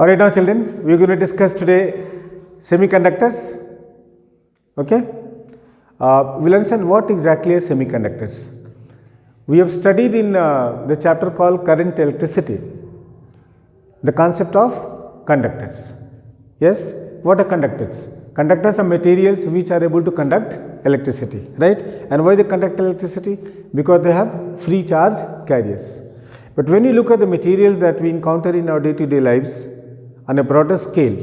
Alright, now children, we are going to discuss today semiconductors. Okay, we'll understand what exactly are semiconductors. We have studied in the chapter called current electricity the concept of conductors. Yes, what are conductors? Conductors are materials which are able to conduct electricity, right? And why they conduct electricity? Because they have free charge carriers. But when you look at the materials that we encounter in our day-to-day lives on a broader scale,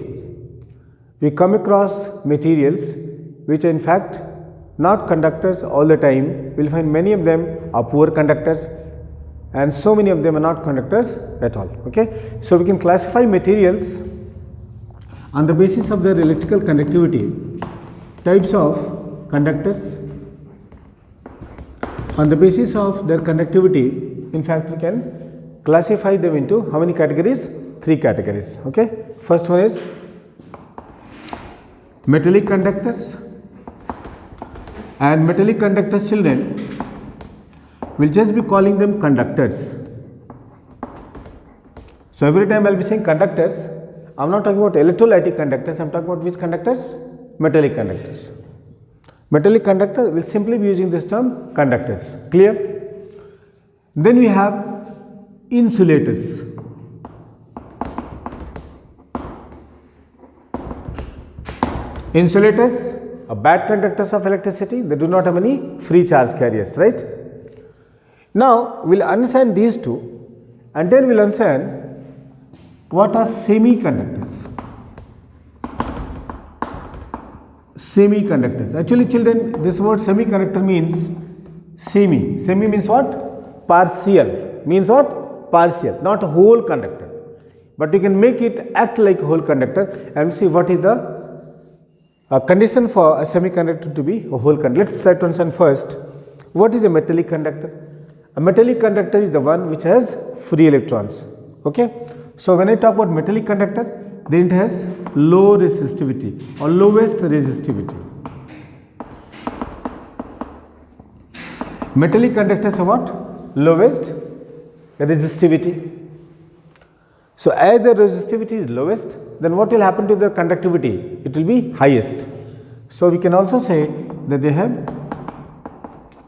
we come across materials which are in fact not conductors all the time. We will find many of them are poor conductors and so many of them are not conductors at all. Okay? So, we can classify materials on the basis of their electrical conductivity, types of conductors. On the basis of their conductivity, in fact, we can classify them into how many categories? 3 categories. Okay? First one is metallic conductors, and metallic conductors, children, we'll just be calling them conductors. So, every time I will be saying conductors, I am not talking about electrolytic conductors, I am talking about which conductors? Metallic conductors. Metallic conductor, we will simply be using this term conductors. Clear? Then we have insulators. Insulators are bad conductors of electricity, they do not have any free charge carriers, right? Now, we will understand these two and then we will understand what are semiconductors. Semiconductors. Actually, children, this word semiconductor means semi. Semi means what? Partial. Means what? Partial, not a whole conductor. But you can make it act like a whole conductor and see what is the condition for a semiconductor to be a whole conductor. Let us try to understand first what is a metallic conductor. A metallic conductor is the one which has free electrons. Okay. So, when I talk about metallic conductor, then it has low resistivity or lowest resistivity. Metallic conductors are what? Lowest resistivity. So, as the resistivity is lowest, then what will happen to their conductivity? It will be highest. So, we can also say that they have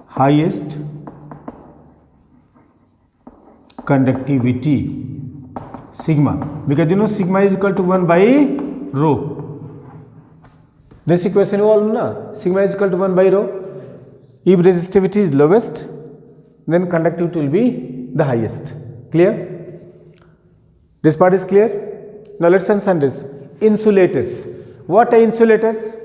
highest conductivity, sigma, because you know sigma is equal to 1 by rho. This equation you all know, sigma is equal to 1 by rho. If resistivity is lowest, then conductivity will be the highest. Clear? This part is clear? Now, let us understand this. Insulators. What are insulators?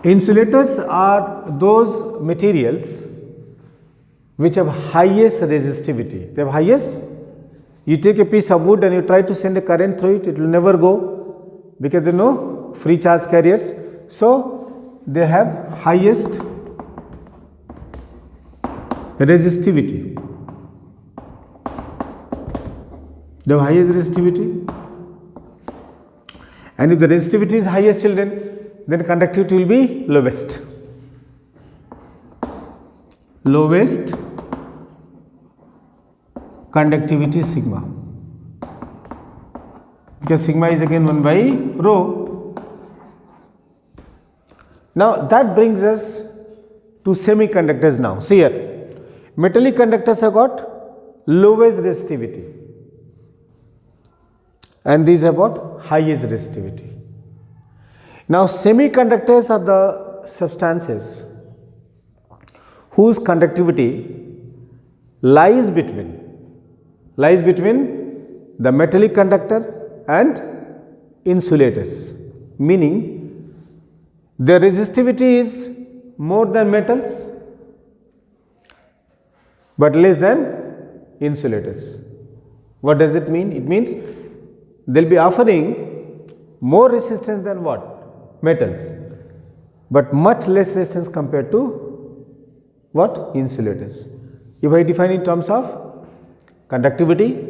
Insulators are those materials which have highest resistivity. They have highest. You take a piece of wood and you try to send a current through it, it will never go because there are no free charge carriers. So, they have highest resistivity. They have highest resistivity, and if the resistivity is highest, children, then conductivity will be lowest. Lowest conductivity sigma, because sigma is again 1 by rho. Now, that brings us to semiconductors now. See here, metallic conductors have got lowest resistivity and these have got highest resistivity. Now, semiconductors are the substances whose conductivity lies between the metallic conductor and insulators, meaning their resistivity is more than metals but less than insulators. What does it mean? It means they will be offering more resistance than what? Metals, but much less resistance compared to what? Insulators. If I define in terms of conductivity,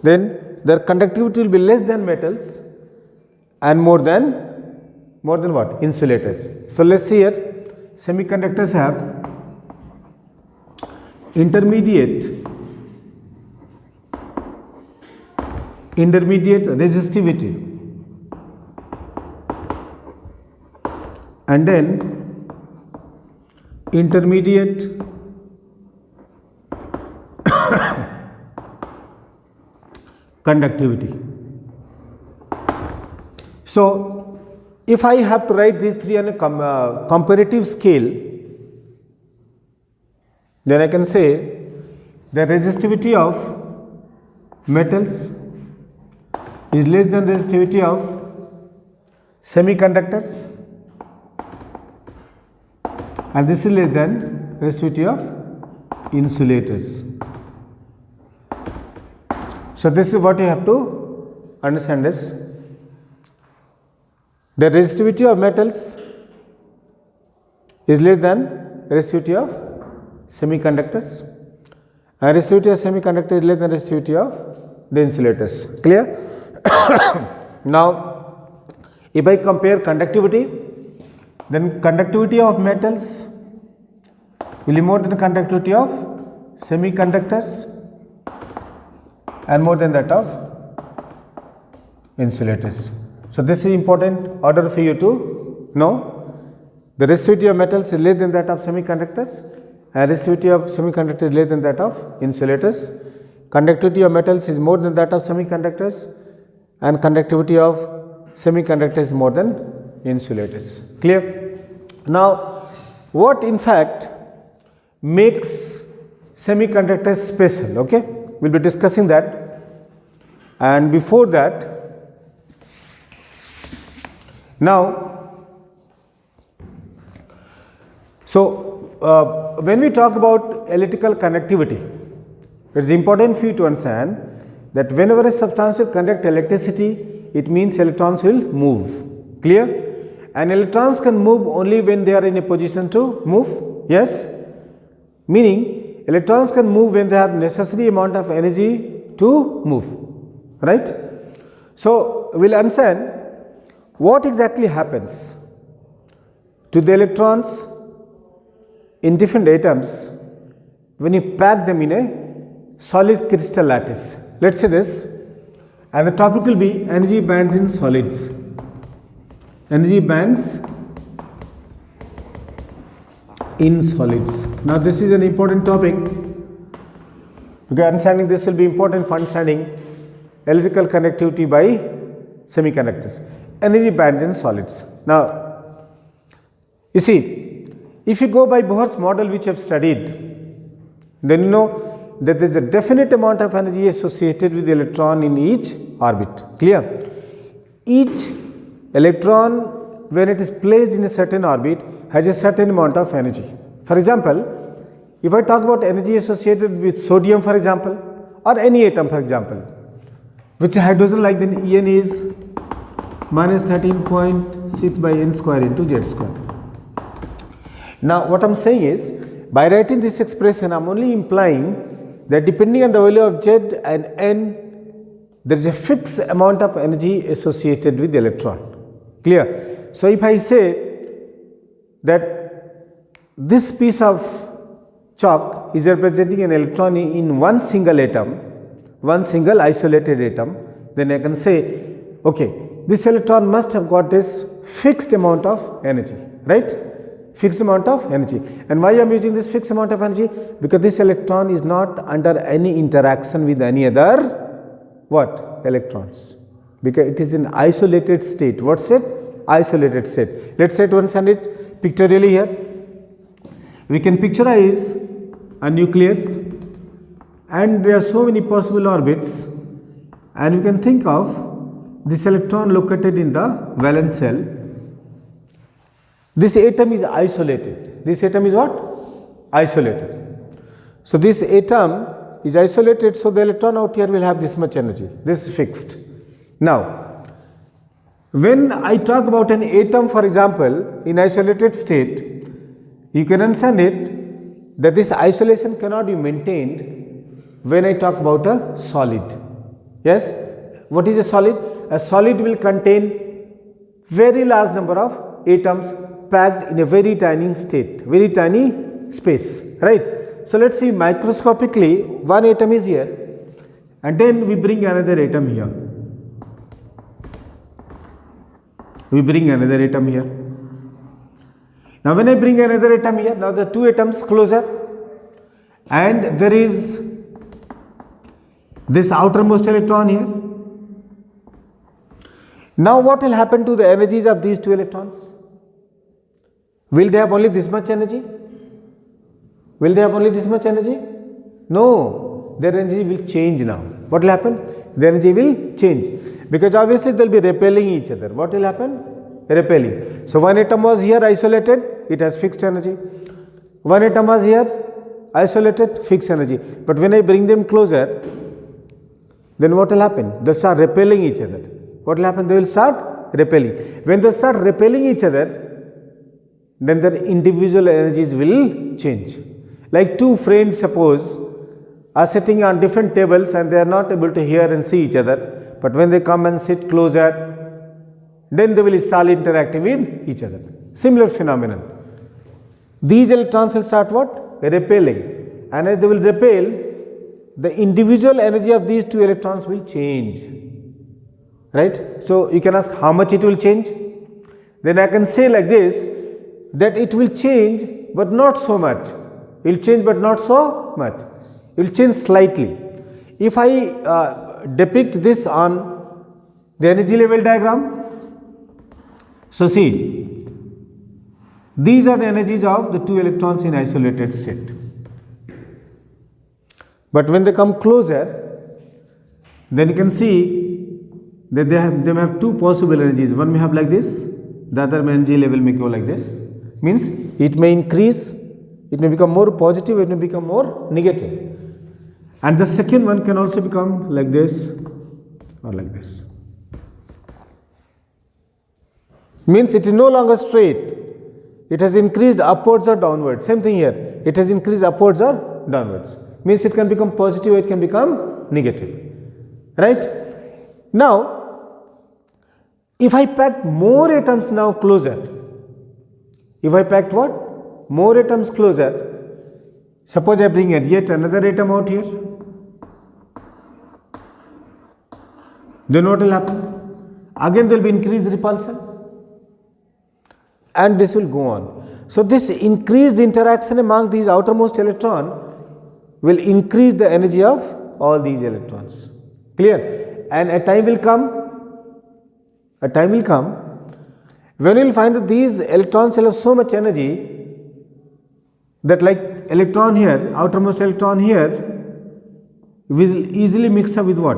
then their conductivity will be less than metals and more than what? Insulators. So, let us see here, semiconductors have intermediate intermediate resistivity, and then intermediate conductivity. So, if I have to write these three on a comparative scale, then I can say the resistivity of metals is less than resistivity of semiconductors, and this is less than resistivity of insulators. So, this is what you have to understand this. The resistivity of metals is less than resistivity of semiconductors, and resistivity of semiconductor is less than resistivity of the insulators. Clear? Now, if I compare conductivity, then conductivity of metals will be more than the conductivity of semiconductors and more than that of insulators. So, this is important order for you to know. The resistivity of metals is less than that of semiconductors, and resistivity of semiconductors is less than that of insulators. Conductivity of metals is more than that of semiconductors, and conductivity of semiconductors is more than insulators. Clear? Now, what in fact makes semiconductors special? Okay, we will be discussing that, and before that, now, so when we talk about electrical conductivity, it is important for you to understand that whenever a substance will conduct electricity, it means electrons will move. Clear? And electrons can move only when they are in a position to move. Yes? Meaning electrons can move when they have necessary amount of energy to move. Right? So, we will understand what exactly happens to the electrons in different atoms when you pack them in a solid crystal lattice. Let us say this, and the topic will be energy bands in solids. Energy bands in solids. Now, this is an important topic because understanding this will be important for understanding electrical conductivity by semiconductors. Energy bands in solids. Now, you see, if you go by Bohr's model which you have studied, then you know that there is a definite amount of energy associated with the electron in each orbit. Clear? Each electron, when it is placed in a certain orbit, has a certain amount of energy. For example, if I talk about energy associated with sodium, for example, or any atom, for example, which is hydrogen like, then En is minus 13.6 by n square into z square. Now, what I am saying is, by writing this expression, I am only implying that depending on the value of z and n, there is a fixed amount of energy associated with the electron. Clear? So, if I say that this piece of chalk is representing an electron in one single atom, one single isolated atom, then I can say, okay, this electron must have got this fixed amount of energy, right? Fixed amount of energy. And why I am using this fixed amount of energy? Because this electron is not under any interaction with any other what? Electrons. Because it is in isolated state. What state? Isolated state. Let us say to understand it pictorially here. We can picturize a nucleus, and there are so many possible orbits, and you can think of this electron located in the valence shell. This atom is isolated. This atom is what? Isolated. So, this atom is isolated, so the electron out here will have this much energy. This is fixed. Now, when I talk about an atom, for example, in isolated state, you can understand it that this isolation cannot be maintained when I talk about a solid. Yes? What is a solid? A solid will contain very large number of atoms packed in a very tiny state, very tiny space, right? So, let us see microscopically one atom is here, and then we bring another atom here. We bring another atom here. Now when I bring another atom here, now the two atoms closer, and there is this outermost electron here. Now what will happen to the energies of these two electrons? Will they have only this much energy? Will they have only this much energy? No, their energy will change now. What will happen? The energy will change, because obviously they will be repelling each other. What will happen? Repelling. So one atom was here isolated, it has fixed energy. One atom was here isolated, fixed energy. But when I bring them closer, then what will happen? They start repelling each other. What will happen? They will start repelling. When they start repelling each other, then their individual energies will change. Like two friends, suppose, are sitting on different tables and they are not able to hear and see each other. But when they come and sit closer, then they will start interacting with each other. Similar phenomenon. These electrons will start what? Repelling. And as they will repel, the individual energy of these two electrons will change. Right? So you can ask how much it will change. Then I can say like this, that it will change but not so much. It will change but not so much. It will change slightly. If I depict this on the energy level diagram, so see, these are the energies of the two electrons in isolated state. But when they come closer, then you can see that they may have two possible energies. One may have like this, the other energy level may go like this. Means it may increase, it may become more positive, it may become more negative. And the second one can also become like this or like this. Means it is no longer straight. It has increased upwards or downwards. Same thing here. It has increased upwards or downwards. Means it can become positive, it can become negative. Right? Now, if I pack more atoms now closer, if I packed what? More atoms closer, suppose I bring yet another atom out here, then what will happen? Again there will be increased repulsion, and this will go on. So this increased interaction among these outermost electron will increase the energy of all these electrons. Clear? And a time will come, when you will find that these electrons will have so much energy that, like electron here, outermost electron here, will easily mix up with what?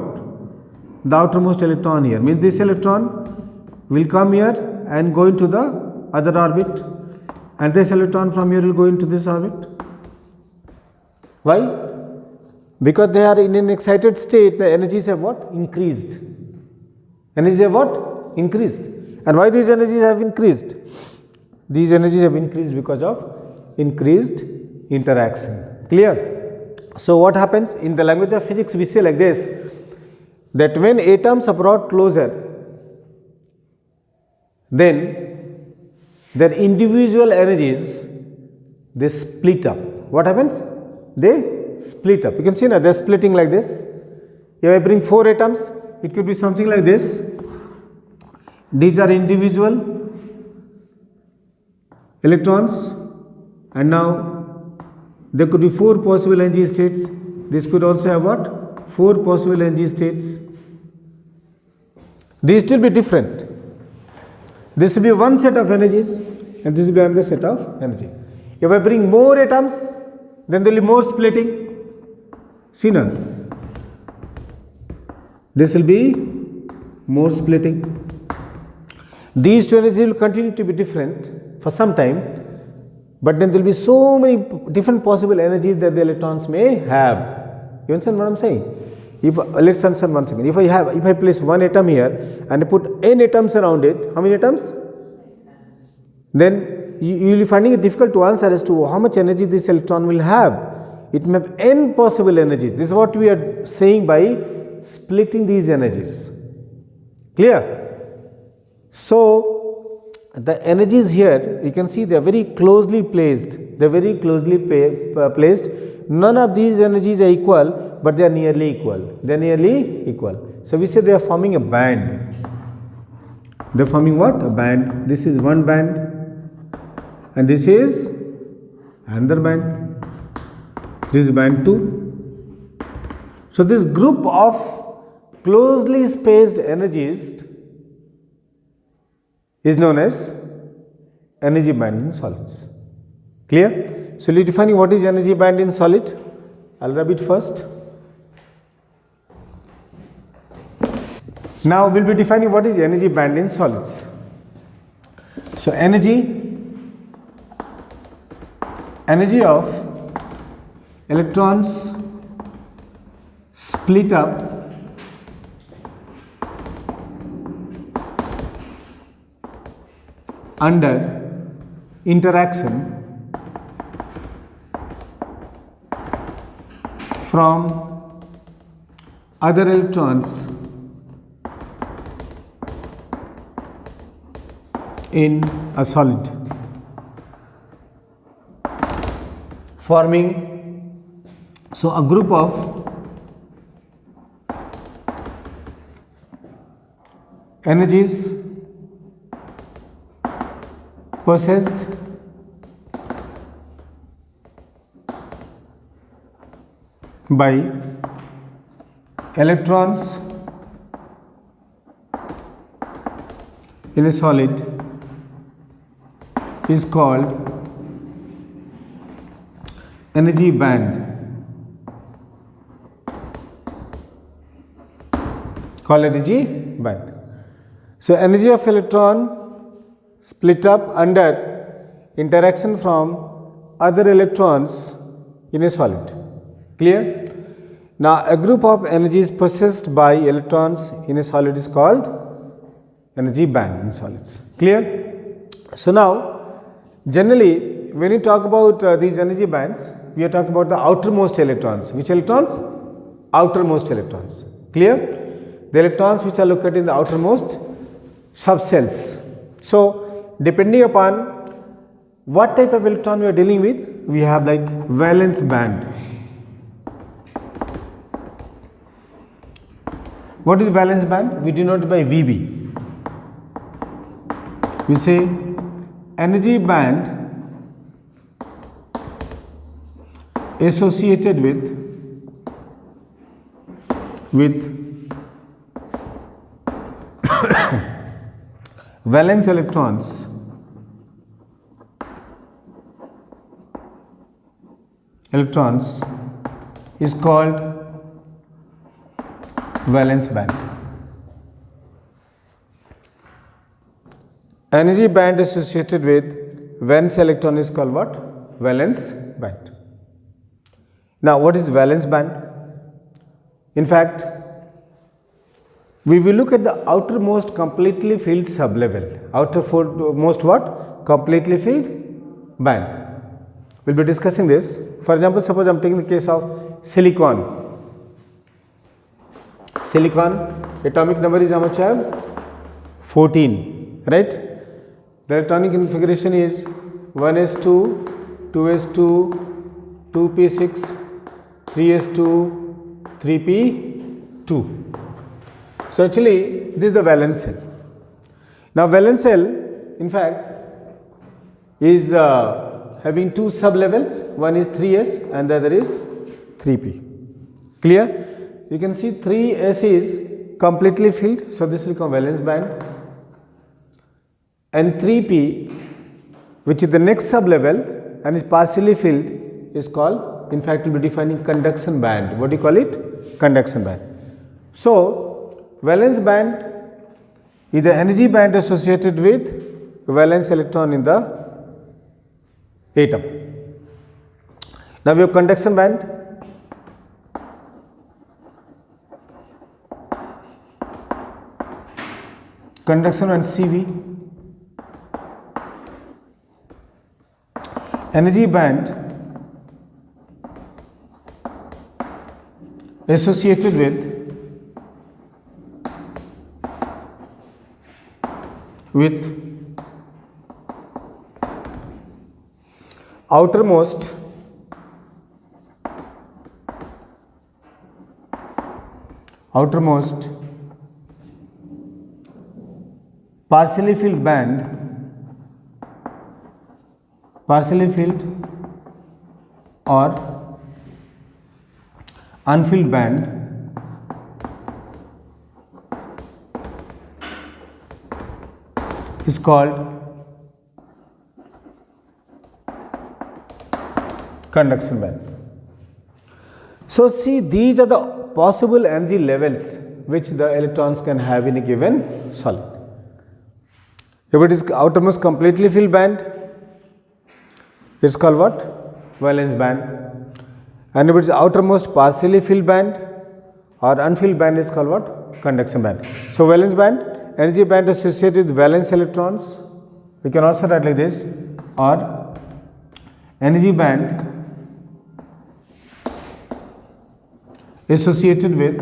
The outermost electron here. Means this electron will come here and go into the other orbit, and this electron from here will go into this orbit. Why? Because they are in an excited state, the energies have what? Increased. Energies have what? Increased. And why these energies have increased? These energies have increased because of increased interaction. Clear? So what happens? In the language of physics, we say like this, that when atoms are brought closer, then their individual energies, they split up. What happens? They split up. You can see now they are splitting like this. If I bring 4 atoms, it could be something like this. These are individual electrons, and now there could be 4 possible energy states. This could also have what? 4 possible energy states. These will be different. This will be one set of energies, and this will be another set of energy. If I bring more atoms, then there will be more splitting. See now, this will be more splitting. These two energies will continue to be different for some time, but then there will be so many different possible energies that the electrons may have. You understand what I am saying? If let's understand one second. If I place one atom here and I put n atoms around it, how many atoms? Then you will be finding it difficult to answer as to how much energy this electron will have. It may have n possible energies. This is what we are saying by splitting these energies. Clear? So the energies here, you can see they are very closely placed. They are very closely placed. None of these energies are equal, but they are nearly equal. They are nearly equal. So we say they are forming a band. They're forming what? A band. This is one band, and this is another band. This is band 2. So this group of closely spaced energies is known as energy band in solids. Clear? So we'll define what is energy band in solid. I'll rub it first. Now we'll be defining what is energy band in solids. So energy of electrons split up under interaction from other electrons in a solid, forming a group of energies possessed by electrons in a solid is called energy band. So energy of electron split up under interaction from other electrons in a solid. Clear? Now a group of energies possessed by electrons in a solid is called energy band in solids. Clear? So now generally when you talk about these energy bands, we are talking about the outermost electrons. Which electrons? Outermost electrons. Clear? The electrons which are located in the outermost subcells. So depending upon what type of electron we are dealing with, we have like valence band. What is valence band? We denote it by VB. We say energy band associated with valence electrons is called valence band. Energy band associated with valence electron is called what? Valence band. Now what is valence band? In fact, we will look at the outermost completely filled sublevel. Outermost what? Completely filled band. We will be discussing this. For example, suppose I am taking the case of silicon. Silicon, atomic number is how much I have? 14, right? The electronic configuration is 1s2, 2s2, 2p6, 3s2, 3p2. So actually this is the valence cell. Now valence cell in fact is having two sublevels, one is 3s and the other is 3p. Clear? You can see 3s is completely filled, so this will become valence band, and 3p, which is the next sublevel and is partially filled, is called, in fact we will be defining conduction band. What do you call it? Conduction band. So valence band is the energy band associated with valence electron in the atom. Now we have conduction band. Conduction and CV. Energy band associated with outermost partially filled band, partially filled or unfilled band is called conduction band. So see, these are the possible energy levels which the electrons can have in a given solid. If it is outermost completely filled band, it's called what? Valence band. And if it is outermost partially filled band or unfilled band, is called what? Conduction band. So valence band, energy band associated with valence electrons. We can also write like this, or energy band associated with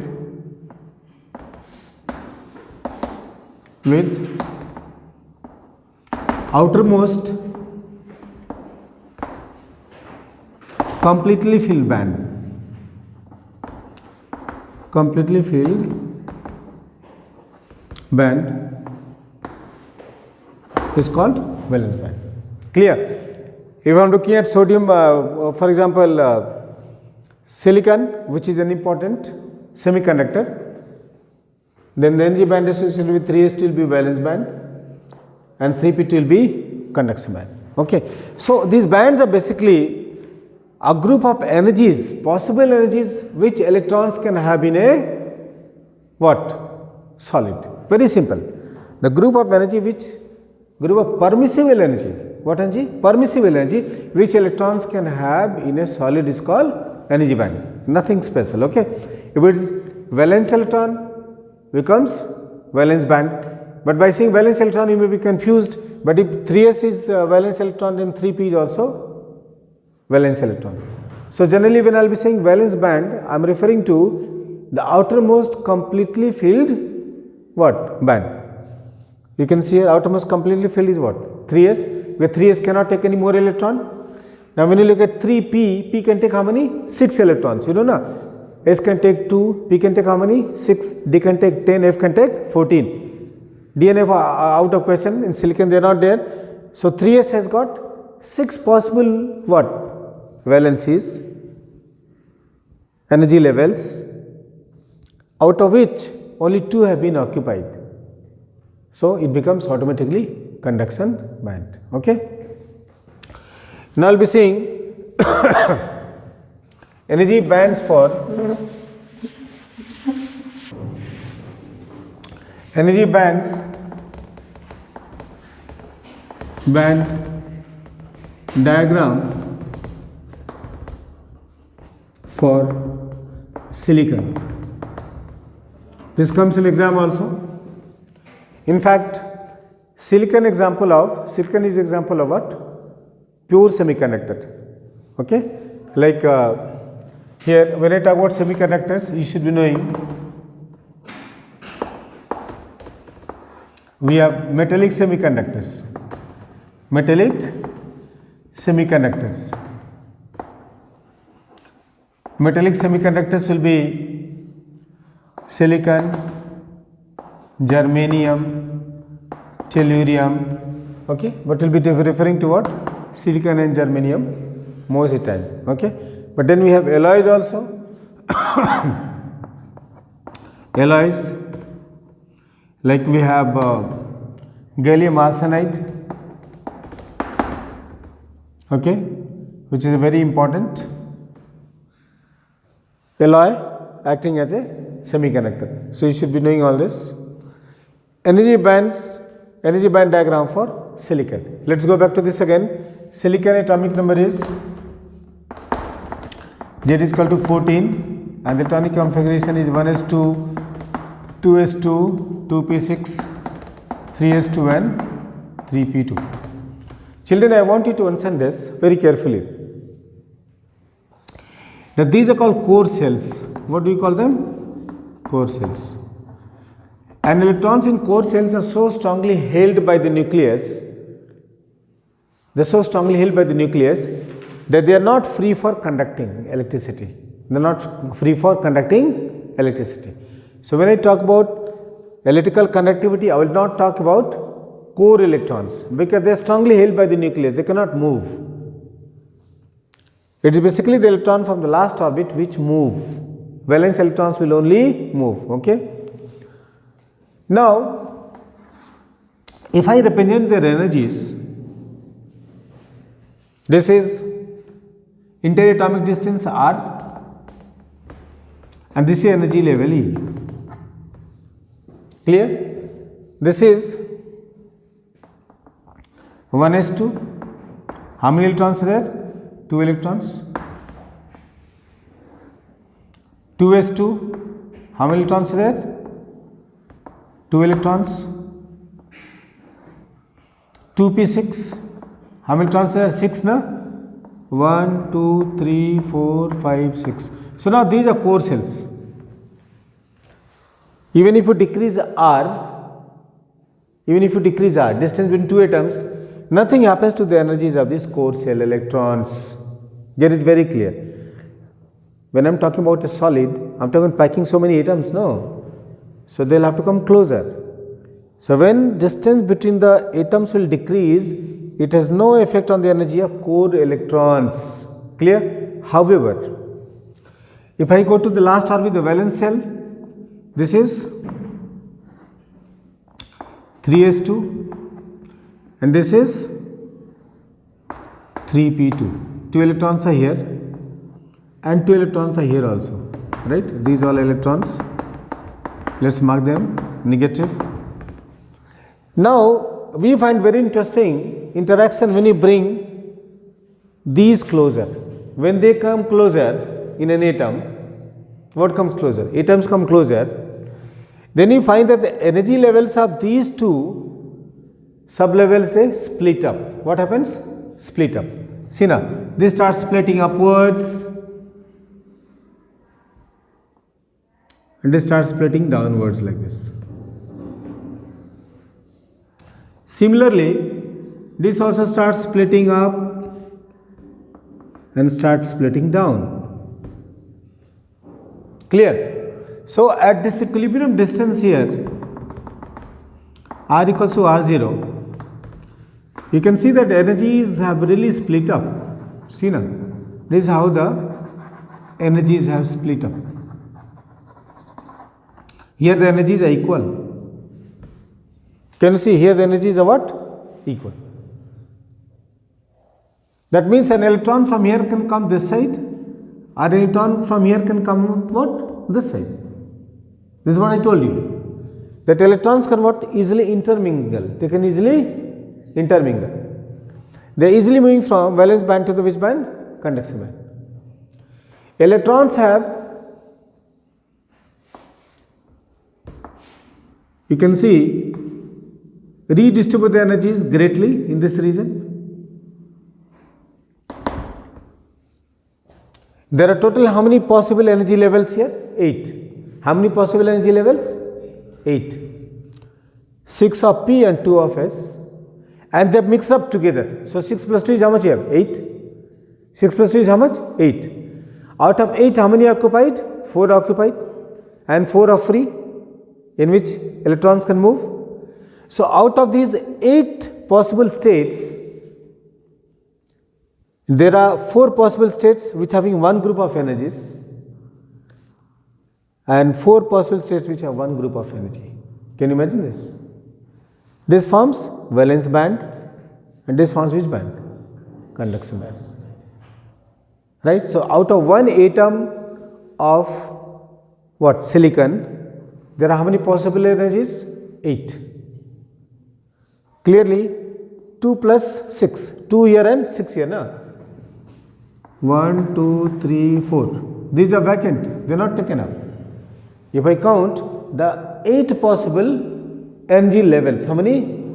outermost completely filled band, completely filled band is called valence band. Clear? If I am looking at sodium, for example, silicon, which is an important semiconductor, then the energy band associated with 3s will be valence band and 3p will be conduction band. Okay. So these bands are basically a group of energies, possible energies which electrons can have in a what? Solid. Very simple. The group of energy which, group of permissible energy, what energy? Permissible energy which electrons can have in a solid is called energy band. Nothing special. Okay. If it is valence electron, becomes valence band. But by saying valence electron, you may be confused. But if 3s is valence electron, then 3p is also valence electron. So generally, when I will be saying valence band, I am referring to the outermost completely filled what? Band. You can see here outermost completely filled is what? 3s, where 3s cannot take any more electron. Now when you look at 3p, p can take how many? 6 electrons. You know na? S can take 2, P can take how many? 6, D can take 10, F can take 14. D and F are out of question, in silicon they are not there. So 3s has got 6 possible what? Valencies, energy levels, out of which only 2 have been occupied. So it becomes automatically conduction band. Okay. Now I will be seeing energy bands for energy bands, band diagram for silicon. This comes in exam also. In fact, silicon is example of what? Pure semiconductor. Okay, like here when I talk about semiconductors, you should be knowing we have metallic semiconductors. Metallic semiconductors. Metallic semiconductors will be silicon, germanium, tellurium. Okay, but will be referring to what? Silicon and germanium most of the time. Okay, but then we have alloys also. Alloys, like we have gallium arsenide, okay, which is a very important alloy acting as a semiconductor. So you should be knowing all this. Energy bands, energy band diagram for silicon. Let's go back to this again. Silicon atomic number is Z is equal to 14 and the atomic configuration is 1s2, 2s2, 2p6, 3s2 and 3p2. Children, I want you to understand this very carefully. That these are called core cells. What do you call them? Core cells. And electrons in core cells are so strongly held by the nucleus. They are so strongly held by the nucleus that they are not free for conducting electricity. They are not free for conducting electricity. So when I talk about electrical conductivity, I will not talk about core electrons because they are strongly held by the nucleus, they cannot move. It is basically the electron from the last orbit which move. Valence electrons will only move. Okay. Now, if I represent their energies, this is interatomic distance R and this is energy level E. Clear? This is 1s2. How many electrons are there? 2 electrons. 2s2. How many electrons are there? 2 electrons. 2p6. How many electrons are there? 6 na? 1, 2, 3, 4, 5, 6. So now these are core cells. Even if you decrease R, distance between two atoms, nothing happens to the energies of these core cell electrons. Get it very clear. When I am talking about a solid, I am talking packing so many atoms, no. So they will have to come closer. So when distance between the atoms will decrease, it has no effect on the energy of core electrons. Clear? However, if I go to the last orbit, the valence cell, this is 3s2 and this is 3p2. 2 electrons are here and 2 electrons are here also, right? These all electrons, let's mark them negative. Now we find very interesting interaction when you bring these closer. When they come closer in an atom, what comes closer? Atoms come closer. Then you find that the energy levels of these two sublevels, they split up. What happens? Split up. See now, this starts splitting upwards and this starts splitting downwards like this. Similarly, this also starts splitting up and starts splitting down. Clear? So at this equilibrium distance here, R equals to R0, you can see that energies have really split up. See now, this is how the energies have split up. Here the energies are equal. Can you see here the energies are what? Equal. That means an electron from here can come this side, or an electron from here can come what? This side. This is what I told you. That electrons can what? Easily intermingle. They can easily intermingle. They are easily moving from valence band to the which band? Conduction band. Electrons have, you can see, redistribute the energies greatly in this region. There are total how many possible energy levels here? 8. How many possible energy levels? 8. 6 of P and 2 of S. And they mix up together. So 6 plus 2 is how much here? 8. 6 plus 2 is how much? 8. Out of 8, how many occupied? 4 occupied. And 4 are free, in which electrons can move. So out of these 8 possible states, there are 4 possible states which having one group of energies and 4 possible states which have one group of energy. Can you imagine this? This forms valence band and this forms which band? Conduction band. Right? So out of one atom of what? Silicon, there are how many possible energies? 8. Clearly 2 plus 6. 2 here and 6 here. No? 1, 2, 3, 4. These are vacant. They are not taken up. If I count the 8 possible energy levels, how many?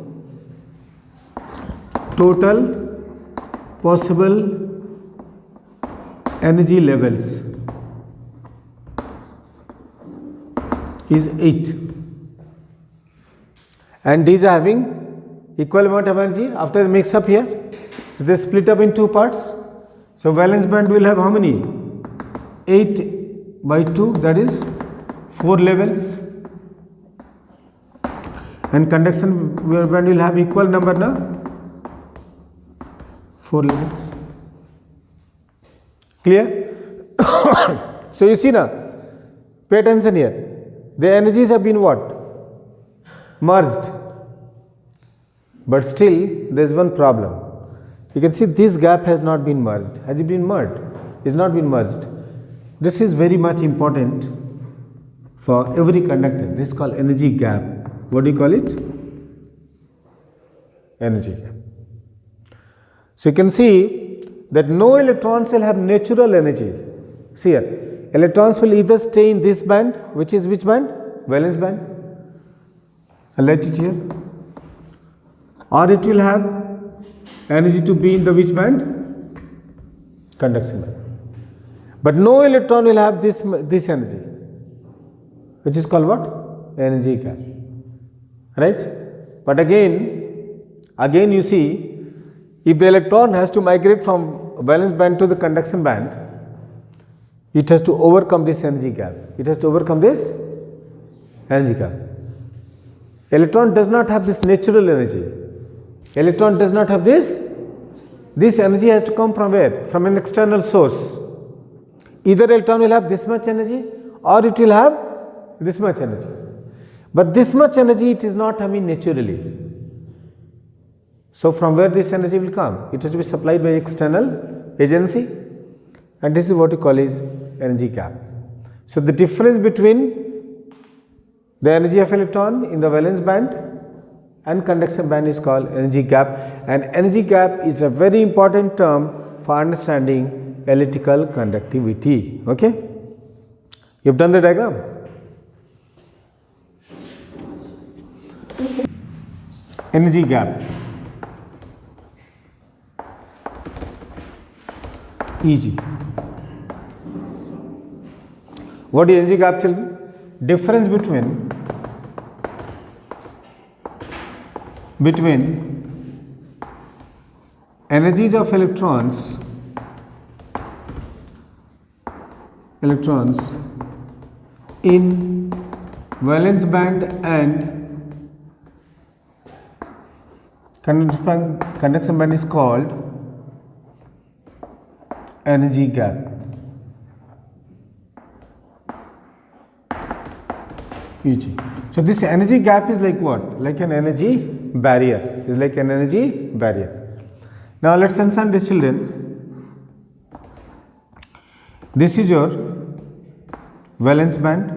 Total possible energy levels is 8. And these are having equal amount of energy. After the mix up here, they split up in 2 parts. So valence band will have how many? 8 by 2, that is 4 levels. and conduction band will have equal number na 4 limits. Clear? So you see now, pay attention here. The energies have been what? Merged. But still there is one problem. You can see this gap has not been merged. Has it been merged? It has not been merged. This is very much important for every conductor. This is called energy gap. What do you call it? Energy gap. So you can see that no electrons will have natural energy. See here, electrons will either stay in this band, which is which band? Valence band. I'll write it here. Or it will have energy to be in the which band? Conduction band. But no electron will have this energy, which is called what? Energy gap. Right? But again you see, if the electron has to migrate from valence band to the conduction band, it has to overcome this energy gap. It has to overcome this energy gap. Electron does not have this natural energy. Electron does not have this. This energy has to come from where? From an external source. Either electron will have this much energy or it will have this much energy. But this much energy it is not having naturally. So from where this energy will come? It has to be supplied by external agency, and this is what we call is energy gap. So the difference between the energy of electron in the valence band and conduction band is called energy gap, and energy gap is a very important term for understanding electrical conductivity. Okay, you have done the diagram. Energy gap, EG. What is energy gap, children? Difference between energies of electrons in valence band and conduction band is called energy gap. EG. So this energy gap is like what? Like an energy barrier. Is like an energy barrier. Now let's understand this, children. This is your valence band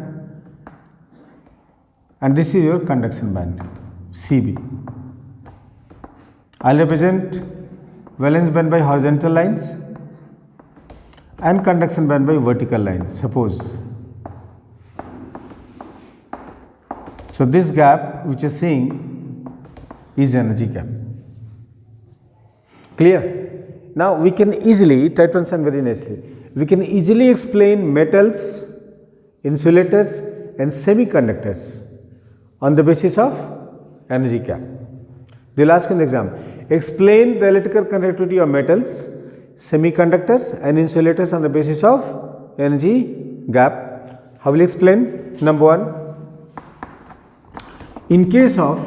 and this is your conduction band, CB. I'll represent valence band by horizontal lines and conduction band by vertical lines, suppose. So this gap which you are seeing is energy gap. Clear? Now we can easily, try to understand very nicely, we can easily explain metals, insulators and semiconductors on the basis of energy gap. They will ask in the exam, explain the electrical conductivity of metals, semiconductors and insulators on the basis of energy gap. How will you explain? Number one, in case of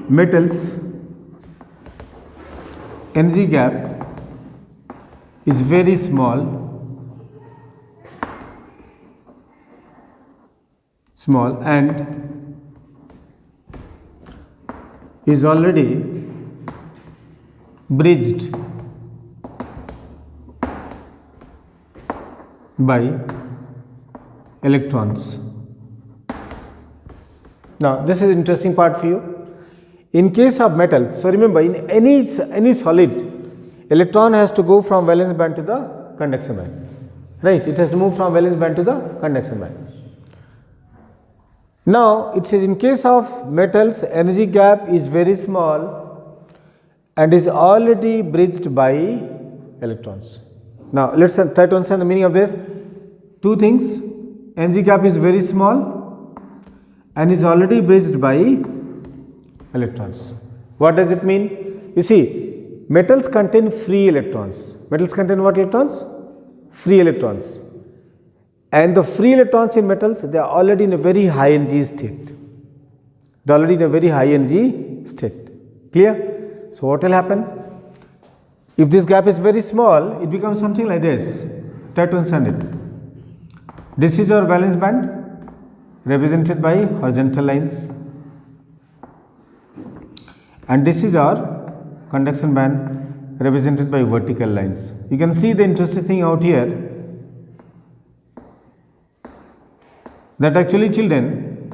metals, energy gap is very small and is already bridged by electrons. Now this is interesting part for you. In case of metals, so remember, in any solid, electron has to go from valence band to the conduction band, right? It has to move from valence band to the conduction band. Now it says in case of metals, energy gap is very small and is already bridged by electrons. Now let's try to understand the meaning of this. Two things: energy gap is very small and is already bridged by electrons. What does it mean? You see, metals contain free electrons. Metals contain what electrons? Free electrons. And the free electrons in metals, they are already in a very high energy state. They are already in a very high energy state. Clear? So what will happen? If this gap is very small, it becomes something like this. Try to understand it. This is your valence band represented by horizontal lines, and this is our conduction band represented by vertical lines. You can see the interesting thing out here, that actually children,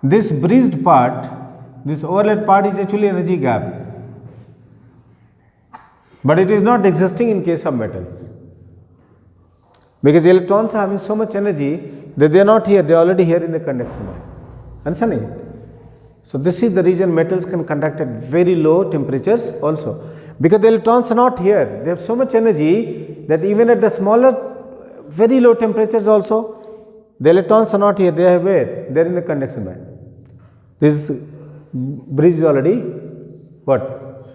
this bridged part, this overlaid part is actually energy gap, but it is not existing in case of metals, because electrons are having so much energy that they are not here, they are already here in the conduction band. Understanding it? So this is the reason metals can conduct at very low temperatures also, because the electrons are not here, they have so much energy that even at the smaller very low temperatures also, the electrons are not here, they are where? They are in the conduction band. This bridge is already what?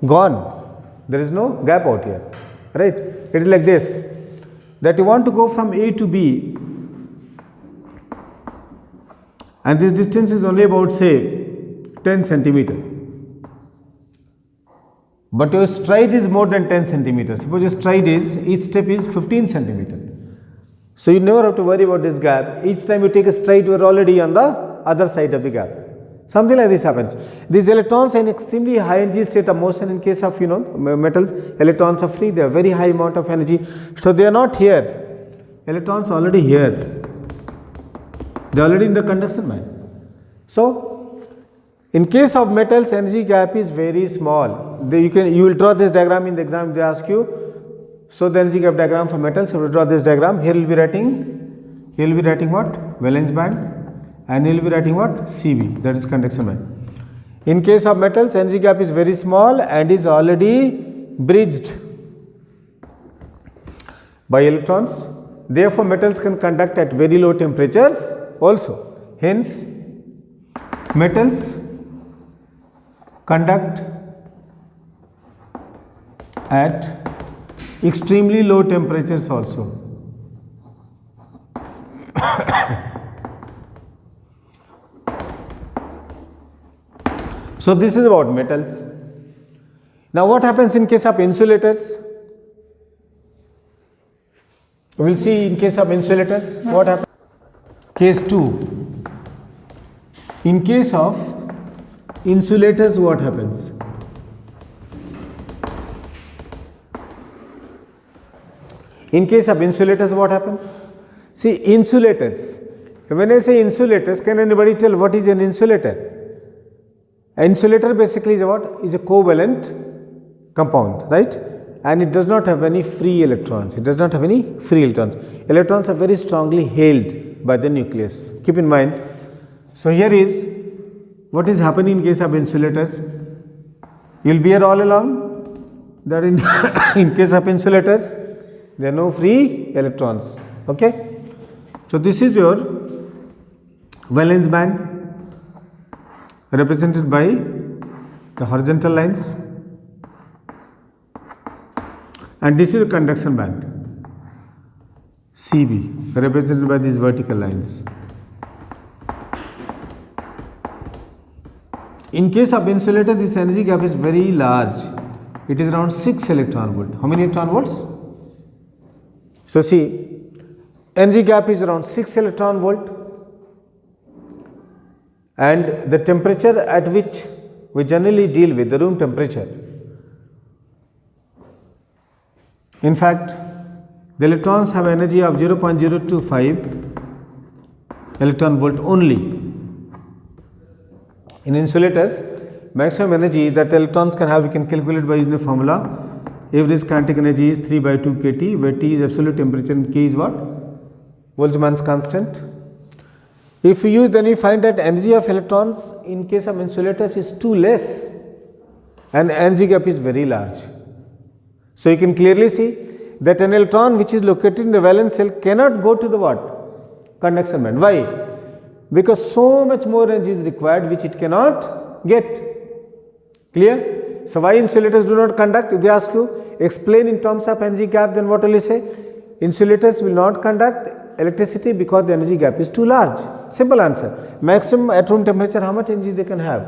Gone. There is no gap out here, right? It is like this, that you want to go from A to B, and this distance is only about say 10 centimeter, but your stride is more than 10 centimeters. Suppose your stride is, each step is 15 centimeter. So you never have to worry about this gap. Each time you take a stride, you are already on the other side of the gap. Something like this happens. These electrons are in extremely high energy state of motion. In case of metals, electrons are free, they have very high amount of energy. So they are not here. Electrons are already here. They are already in the conduction band. So in case of metals, energy gap is very small. You will draw this diagram in the exam if they ask you. So the energy gap diagram for metals, you will draw this diagram. Here you will be writing what? Valence band, and you will be writing what? Cv, that is conduction band. In case of metals, energy gap is very small and is already bridged by electrons. Therefore, metals can conduct at very low temperatures also. Hence, metals conduct at extremely low temperatures also. So this is about metals. Now what happens in case of insulators? We will see in case of insulators what happens. Case 2. In case of insulators, what happens? In case of insulators, what happens? See, insulators. When I say insulators, can anybody tell what is an insulator? An insulator basically is what? Is a covalent compound, right? And it does not have any free electrons. It does not have any free electrons. Electrons are very strongly held by the nucleus. Keep in mind. So here is what is happening in case of insulators. You will be here all along that in case of insulators, there are no free electrons. Okay. So this is your valence band represented by the horizontal lines, and this is the conduction band Cb represented by these vertical lines. In case of insulator, this energy gap is very large. It is around 6 electron volt. How many electron volts? So see, energy gap is around 6 electron volt, and the temperature at which we generally deal with, the room temperature. In fact, the electrons have energy of 0.025 electron volt only. In insulators, maximum energy that electrons can have, we can calculate by using the formula. Average kinetic energy is 3 by 2 kT, where T is absolute temperature and K is what? Boltzmann's constant. If we use, then we find that energy of electrons in case of insulators is too less and energy gap is very large. So you can clearly see that an electron which is located in the valence shell cannot go to the what? Conduction band. Why? Because so much more energy is required which it cannot get. Clear? So why insulators do not conduct? If they ask you, explain in terms of energy gap, then what will you say? Insulators will not conduct electricity because the energy gap is too large. Simple answer. Maximum at room temperature, how much energy they can have?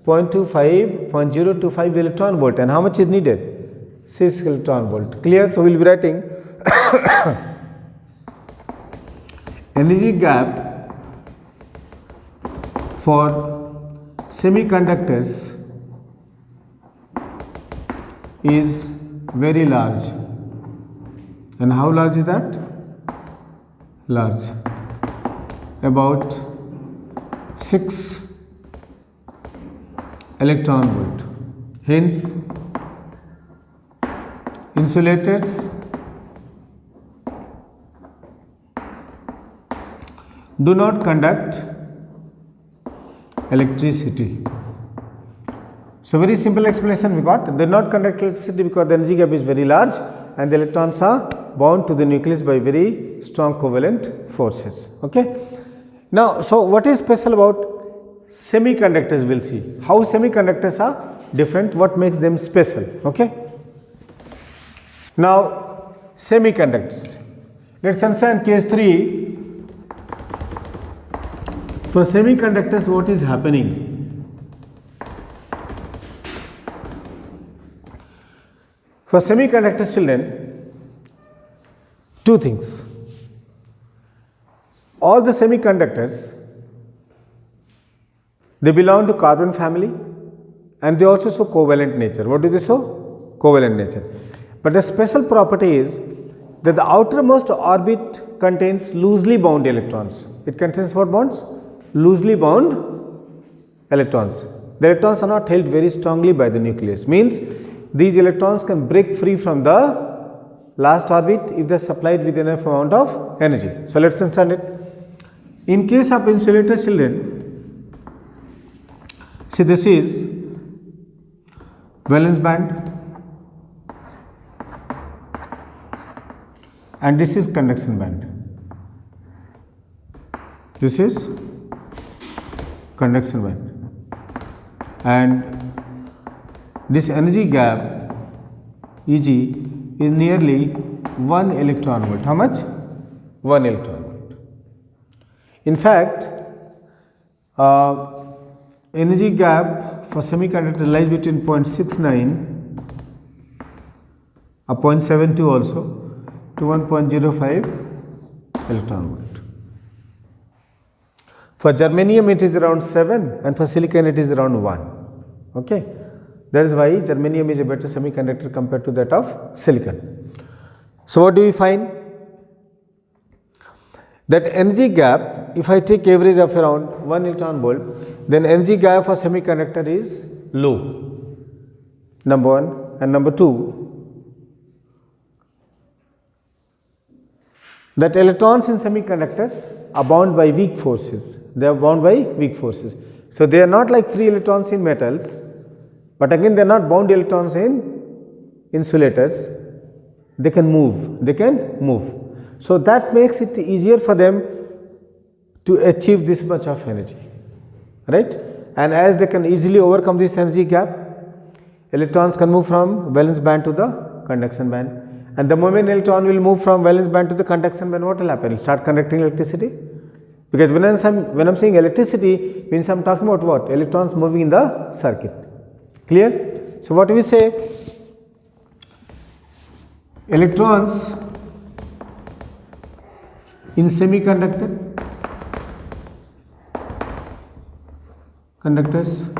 0.25, 0.025 electron volt. And how much is needed? 6 electron volt. Clear? So we will be writing energy gap for semiconductors is very large. And how large is that? Large. About 6 electron volt. Hence, insulators do not conduct electricity. So very simple explanation we got. They do not conduct electricity because the energy gap is very large and the electrons are bound to the nucleus by very strong covalent forces. Okay. Now, so what is special about semiconductors? We'll see how semiconductors are different, what makes them special. Okay. Now, semiconductors. Let's understand case 3. For semiconductors, what is happening? For semiconductors, children, two things. All the semiconductors, they belong to carbon family and they also show covalent nature. What do they show? Covalent nature. But the special property is that the outermost orbit contains loosely bound electrons. It contains what bonds? Loosely bound electrons. The electrons are not held very strongly by the nucleus. Means these electrons can break free from the last orbit if they are supplied with enough amount of energy. So let's understand it. In case of insulators, children, see this is valence band and this is conduction band. This is conduction band and this energy gap Eg is nearly 1 electron volt. How much? 1 electron volt. In fact, energy gap for semiconductor lies between 0.69 or 0.72 also to 1.05 electron volt. For germanium it is around 7 and for silicon it is around 1. Okay. That is why germanium is a better semiconductor compared to that of silicon. So what do we find? That energy gap, if I take average of around 1 electron volt, then energy gap for semiconductor is low. Number 1. And number 2, that electrons in semiconductors are bound by weak forces. They are bound by weak forces. So they are not like free electrons in metals, but again they are not bound electrons in insulators. They can move. They can move. So that makes it easier for them to achieve this much of energy, right? And as they can easily overcome this energy gap, electrons can move from valence band to the conduction band. And the moment electron will move from valence band to the conduction band, what will happen? It will start conducting electricity. Because when I'm saying electricity, means I'm talking about what? Electrons moving in the circuit. Clear? So what do we say? Electrons in semiconductor conductors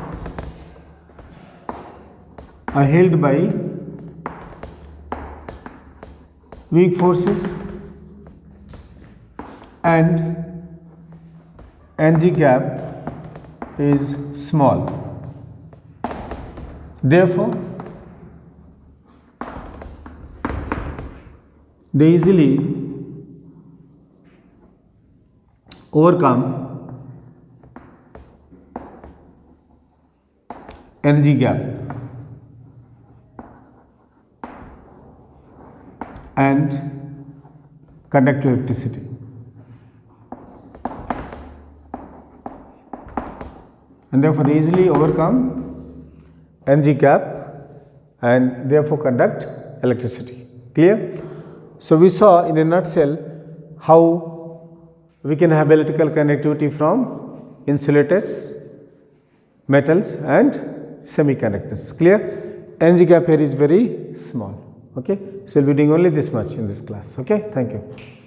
are held by weak forces and energy gap is small. Therefore, they easily overcome energy gap and conduct electricity. And therefore, they easily overcome energy gap and therefore conduct electricity. Clear? So, we saw in a nutshell how we can have electrical conductivity from insulators, metals and semiconductors. Clear? Energy gap here is very small. Okay. So, we will be doing only this much in this class. Okay. Thank you.